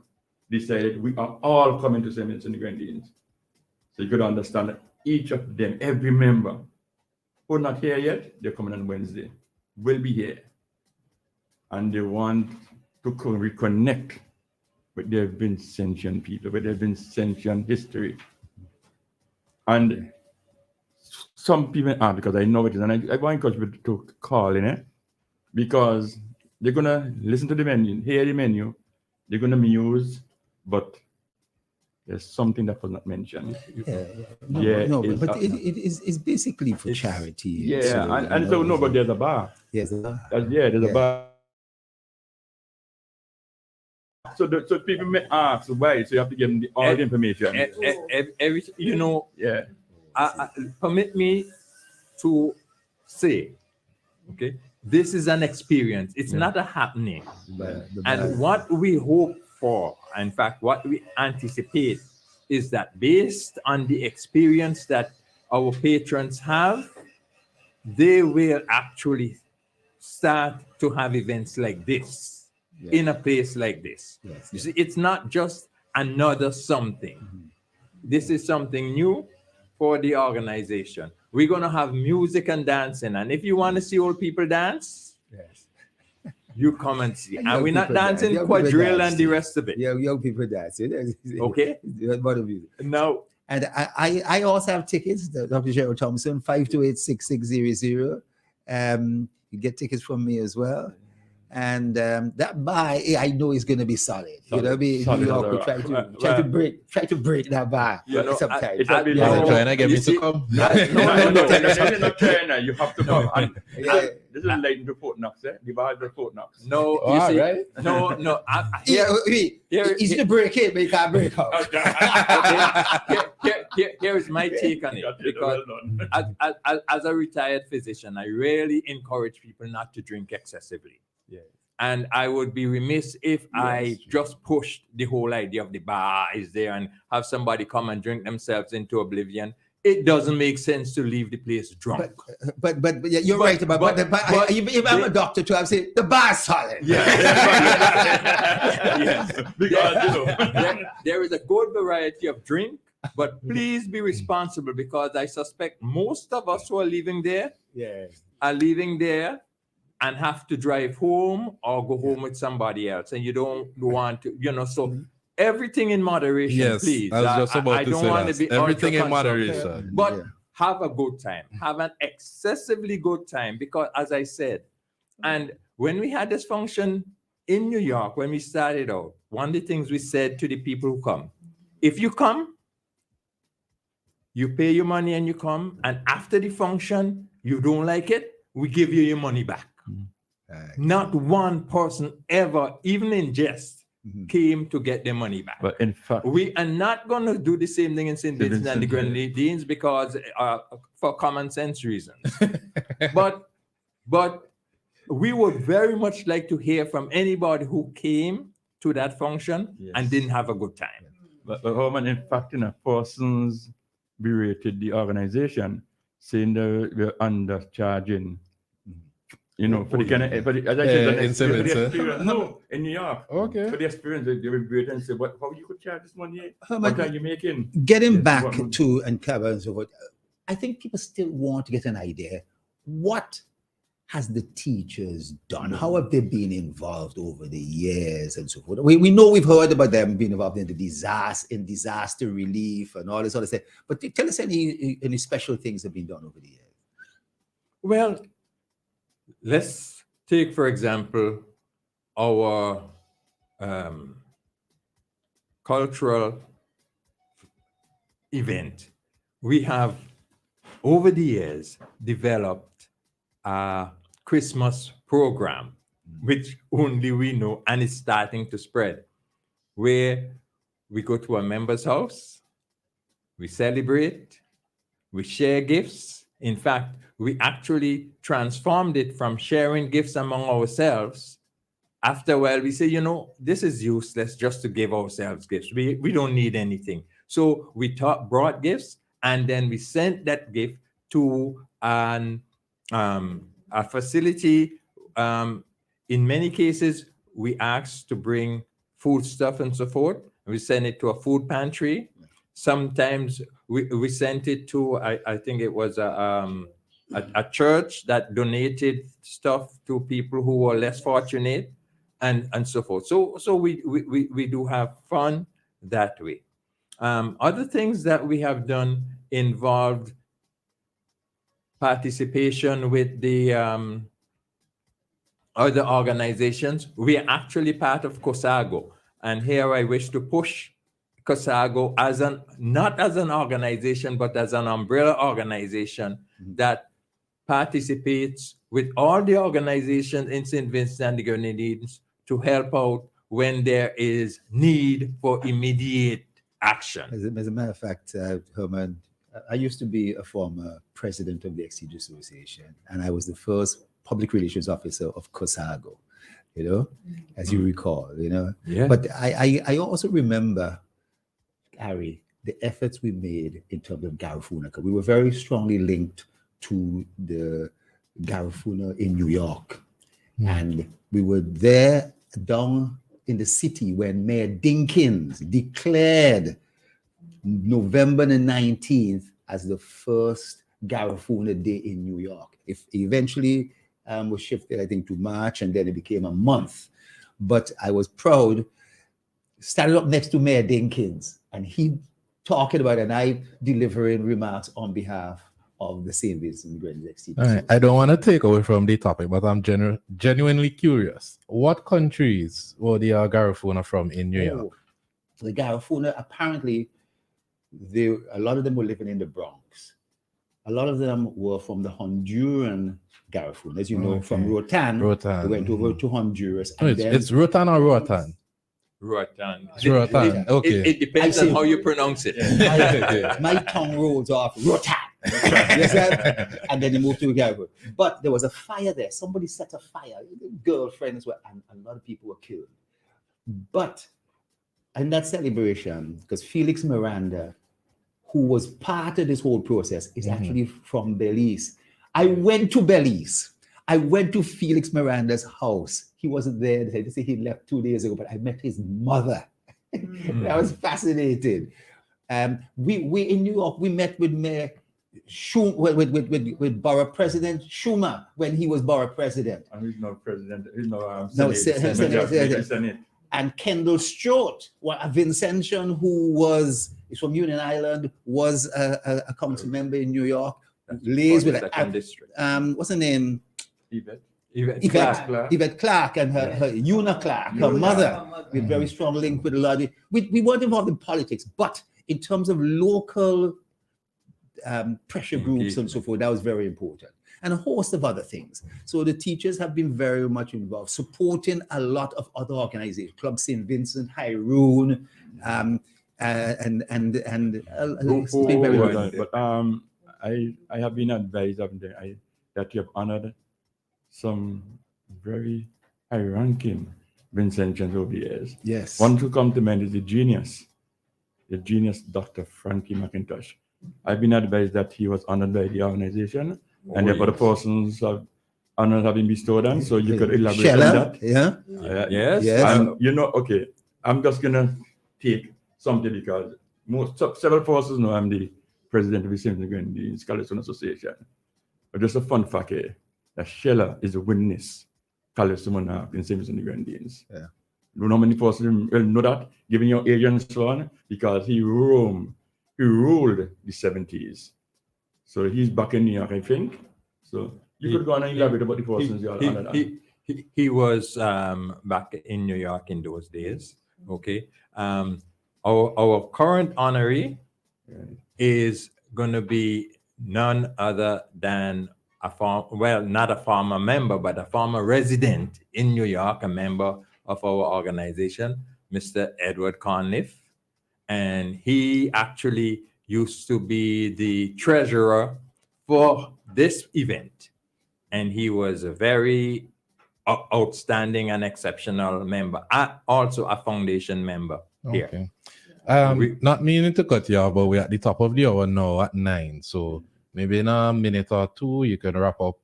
Speaker 2: Decided we are all coming to St. Vincent and the Grenadines. So you could understand that each of them, every member, who are not here yet, they're coming on Wednesday, will be here. And they want to reconnect with their Vincentian people, with their Vincentian history. And some people are, because I know it is, and I want to encourage people to call in it, because they're going to listen to the menu, hear the menu, they're going to muse, but there's something that was not mentioned.
Speaker 1: But it's basically for charity.
Speaker 2: Yeah,
Speaker 1: so,
Speaker 2: and so, no, but there's a bar.
Speaker 1: Yes, a bar.
Speaker 2: There's a bar. So people may ask why, so you have to give them all the information.
Speaker 3: You know,
Speaker 2: Yeah.
Speaker 3: Permit me to say, okay, this is an experience. It's not a happening. And what we hope for, in fact, what we anticipate is that based on the experience that our patrons have, they will actually start to have events like this in a place like this. You see, it's not just another something. This is something new for the organization. We're going to have music and dancing. And if you want to see old people dance, you come and see. And we're not dancing quadrille and the rest of it.
Speaker 1: Yeah, young people dancing.
Speaker 3: Okay. Now,
Speaker 1: and I also have tickets, Dr. Jerrol Thompson, 528-6600. You get tickets from me as well. And that bar, I know is going to be solid. You know, New York will try to break that bar sometimes.
Speaker 5: Trying to get me to come.
Speaker 2: No, you have to come. And, this is Laison to Fort Knox, eh? The bar is the Fort Knox.
Speaker 3: No, you see, right? No.
Speaker 1: Easy to break it, but you can't break out.
Speaker 3: Here is my take on it. Because as a retired physician, I really encourage people not to drink excessively. And I would be remiss if I just pushed the whole idea of the bar is there and have somebody come and drink themselves into oblivion. It doesn't make sense to leave the place drunk.
Speaker 1: But you're right about but if I'm a doctor too, I'm saying the bar's solid.
Speaker 3: Yes. Because there is a good variety of drink, but please be responsible, because I suspect most of us who are leaving there are leaving there and have to drive home or go home with somebody else, and you don't want to, so everything in moderation, please.
Speaker 5: I was just about to say
Speaker 3: want
Speaker 5: that.
Speaker 3: To be
Speaker 5: Everything in moderation.
Speaker 3: But have a good time. Have an excessively good time, because as I said, and when we had this function in New York, when we started out, one of the things we said to the people who come, if you come, you pay your money and you come, and after the function, you don't like it, we give you your money back. Not one person ever, even in jest, came to get their money back.
Speaker 2: But in fact,
Speaker 3: we are not going to do the same thing in St. Vincent and the Grenadines because for common sense reasons. but we would very much like to hear from anybody who came to that function and didn't have a good time.
Speaker 2: But Herman, in fact, persons berated the organization, saying they're undercharging. For the kind of, as I said, in New York.
Speaker 5: Okay.
Speaker 2: For the experience, they were great and say, "What? How you could charge this money? What are you making?"
Speaker 1: Getting back to Caba and so forth, I think people still want to get an idea. What has the teachers done? How have they been involved over the years and so forth? We know we've heard about them being involved in disaster relief and all this other stuff. But tell us any special things that have been done over the years.
Speaker 3: Well, let's take, for example, our cultural event. We have, over the years, developed a Christmas program, which only we know, and it's starting to spread, where we go to a member's house, we celebrate, we share gifts. In fact, we actually transformed it from sharing gifts among ourselves. After a while, we say, this is useless just to give ourselves gifts. We don't need anything. So we brought gifts, and then we sent that gift to a facility. In many cases, we asked to bring food stuff and so forth. We sent it to a food pantry. Sometimes we sent it to, I think it was a church that donated stuff to people who were less fortunate, and so forth. So we do have fun that way. Other things that we have done involved participation with the other organizations. We are actually part of COSAGO, and here I wish to push COSAGO not as an organization, but as an umbrella organization that participates with all the organizations in St. Vincent and the Grenadines to help out when there is need for immediate action.
Speaker 1: As a matter of fact, Herman, I used to be a former president of the Ex-Teachers Association, and I was the first public relations officer of COSAGO, as you recall,
Speaker 3: Yeah.
Speaker 1: But I also remember, Harry, the efforts we made in terms of Garifuna, because we were very strongly linked to the Garifuna in New York. And we were there down in the city when Mayor Dinkins declared November the 19th as the first Garifuna Day in New York. If eventually was shifted, I think, to March, and then it became a month. But I was proud, started up next to Mayor Dinkins, and he talking about it, and I delivering remarks on behalf of the St. Vincent and Grenadines Ex-Teachers.
Speaker 5: All right. I don't want to take away from the topic, but I'm genuinely curious. What countries were the Garifuna from in New York?
Speaker 1: The Garifuna, apparently, a lot of them were living in the Bronx. A lot of them were from the Honduran Garifuna, as you know, from Rotan. They went over to Honduras.
Speaker 5: No, it's Rotan or Rotan?
Speaker 3: Rotan.
Speaker 5: It's Rotan. Okay.
Speaker 3: It depends on how you pronounce it.
Speaker 1: My tongue rolls off Rotan. Yes, sir? And then they moved to Garifuna. But there was a fire there. Somebody set a fire. Girlfriends were, and a lot of people were killed. But in that celebration, because Felix Miranda, who was part of this whole process, is actually from Belize. I went to Belize. I went to Felix Miranda's house. He wasn't there. They say he left 2 days ago, but I met his mother. I was fascinated. We in New York, we met with Mayor with Borough President Schumer when he was Borough President.
Speaker 2: And he's not president. He's not
Speaker 1: Senate. And Kendall Stewart, a Vincentian who is from Union Island, was a council member in New York. Liaised with what's her name? Yvette Clark and her Una Clark, her mother, with very strong link with a lot of we weren't involved in politics, but in terms of local pressure groups and so forth, that was very important. And a host of other things. So the teachers have been very much involved, supporting a lot of other organizations, Club St. Vincent, Hyrule, and it's been very good.
Speaker 2: But I have been advised that you have honored some very high-ranking Vincentians over the years.
Speaker 1: Yes.
Speaker 2: One to come to mind is the genius Dr. Frankie McIntosh. I've been advised that he was honored by the organization, and therefore the persons of honors have been bestowed on. So you could elaborate on that.
Speaker 3: Yes.
Speaker 2: Okay. I'm just gonna take something because several persons know I'm the president of the St. Vincent College Association. But just a fun fact here, that Sheila is a witness College in St. Vincent and Grenadines.
Speaker 1: Yeah.
Speaker 2: You know how many persons will know that, given your age and so on, because he ruled the 70s. So he's back in New York, I think. So you could go on and elaborate about the persons you are
Speaker 3: he was back in New York in those days. Okay. Our current honoree is going to be none other than not a former member, but a former resident in New York, a member of our organization, Mr. Edward Conliffe. And he actually used to be the treasurer for this event. And he was a very outstanding and exceptional member, also a foundation member here.
Speaker 5: Not meaning to cut you off, but we're at the top of the hour now at 9. So maybe in a minute or two, you can wrap up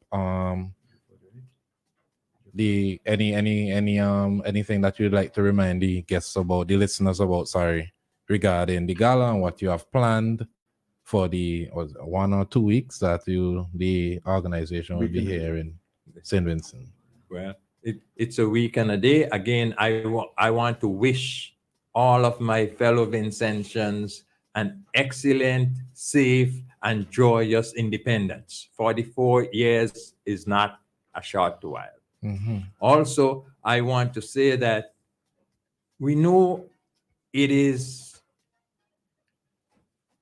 Speaker 5: anything that you'd like to remind the guests about, the listeners about, regarding the gala and what you have planned for the 1 or 2 weeks that the organization will be here in St. Vincent.
Speaker 3: Well, it's a week and a day. Again, I want to wish all of my fellow Vincentians an excellent, safe, and joyous independence. 44 years is not a short while. Also, I want to say that we know it is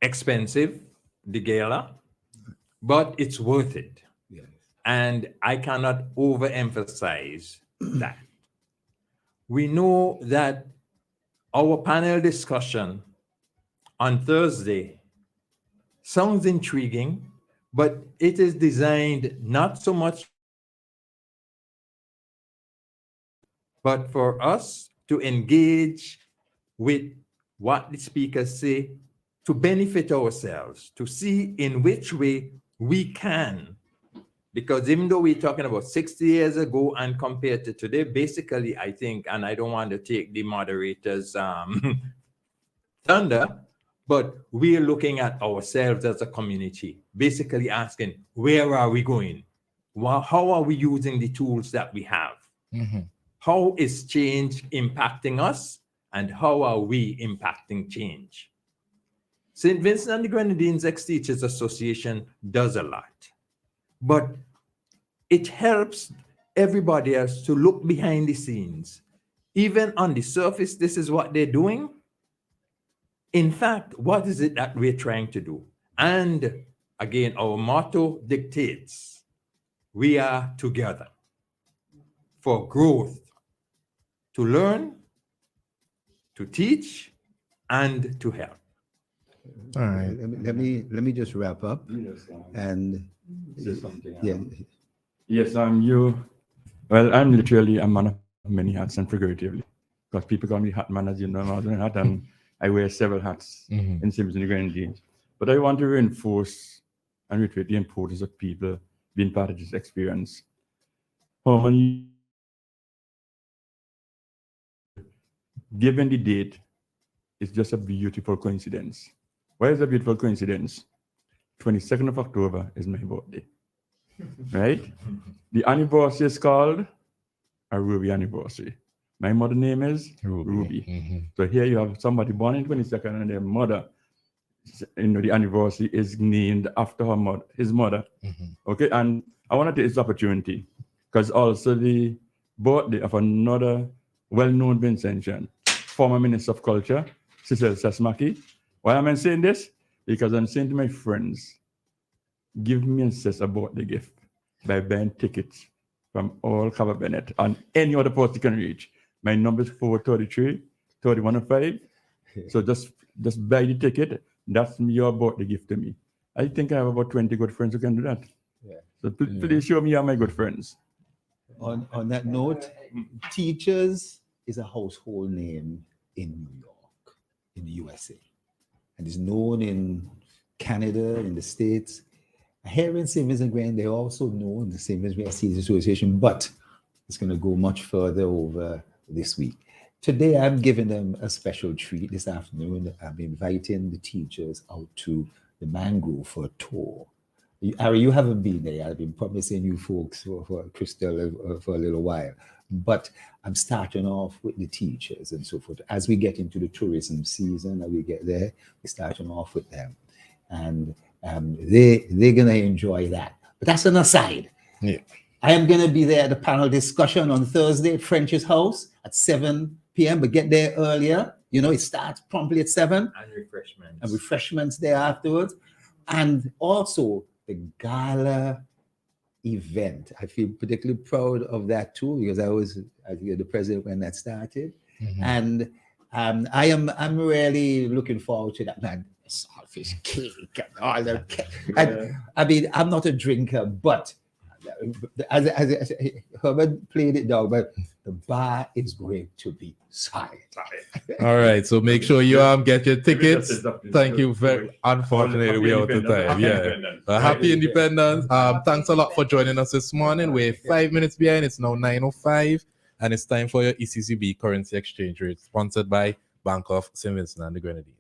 Speaker 3: expensive, the gala, but it's worth it. And I cannot overemphasize that. we know that our panel discussion on Thursday sounds intriguing, but it is designed not so much but for us to engage with what the speakers say, to benefit ourselves, to see in which way we can. Because even though we're talking about 60 years ago and compared to today, basically, I think, and I don't want to take the moderator's thunder, but we're looking at ourselves as a community, basically asking, where are we going? How are we using the tools that we have? How is change impacting us, and how are we impacting change? St. Vincent and the Grenadines Ex-Teachers Association does a lot, but it helps everybody else to look behind the scenes. Even on the surface, this is what they're doing. In fact, what is it that we're trying to do? And again, our motto dictates, we are together for growth, to learn, to teach, and to help.
Speaker 5: All right.
Speaker 1: Let me just wrap up. And
Speaker 2: Say something.
Speaker 1: yeah.
Speaker 2: Yes, I'm literally a man of many hats and figuratively, because people call me hat man, as you know, I'm a hat, and I wear several hats in St. Vincent and the Grenadines. But I want to reinforce and reiterate the importance of people being part of this experience. Herman, given the date, it's just a beautiful coincidence. Why is it a beautiful coincidence? 22nd of October is my birthday, right? The anniversary is called a Ruby anniversary. My mother's name is Ruby. So here you have somebody born in 22nd and their mother, the anniversary is named after her mother, his mother. Okay, and I want to take this opportunity because also the birthday of another well-known Vincentian, former Minister of Culture, Cecil Sasmaki. Why am I saying this? Because I'm saying to my friends, give me and Cecil a birthday gift by buying tickets from all Caba Bennett and any other post you can reach. My number is 433-3105. So just buy the ticket. That's your birthday gift to me. I think I have about 20 good friends who can do that.
Speaker 1: Yeah.
Speaker 2: So please show me you are my good friends.
Speaker 1: On that note, Teachers is a household name in New York, in the USA, and is known in Canada, in the States. Here in St. Vincent and Grenadines, they're also known the St. Vincent Teachers Association, but it's going to go much further over this week. Today, I'm giving them a special treat this afternoon. I'm inviting the teachers out to the Mangrove for a tour. Harry, you haven't been there. I've been promising you folks for Christal for a little while. But I'm starting off with the teachers and so forth. As we get into the tourism season, as we get there, we're starting off with them. And they're going to enjoy that. But that's an aside.
Speaker 5: Yeah.
Speaker 1: I am going to be there at the panel discussion on Thursday at French's house at 7 p.m. But get there earlier. You know, it starts promptly at 7.
Speaker 3: And refreshments.
Speaker 1: And refreshments there afterwards. And also the gala event. I feel particularly proud of that too, because I was the president when that started. And I'm really looking forward to that, man. Saltfish cake and all the cake. I mean, I'm not a drinker, but as Herman played it down, but the bar is going to be solid.
Speaker 5: All right, so make sure you get your tickets. Thank you very. Unfortunately, we're out of time. Yeah, happy Independence. Thanks a lot for joining us this morning. We're 5 minutes behind. It's now 9:05, and it's time for your ECCB currency exchange rate, sponsored by Bank of St. Vincent and the Grenadines.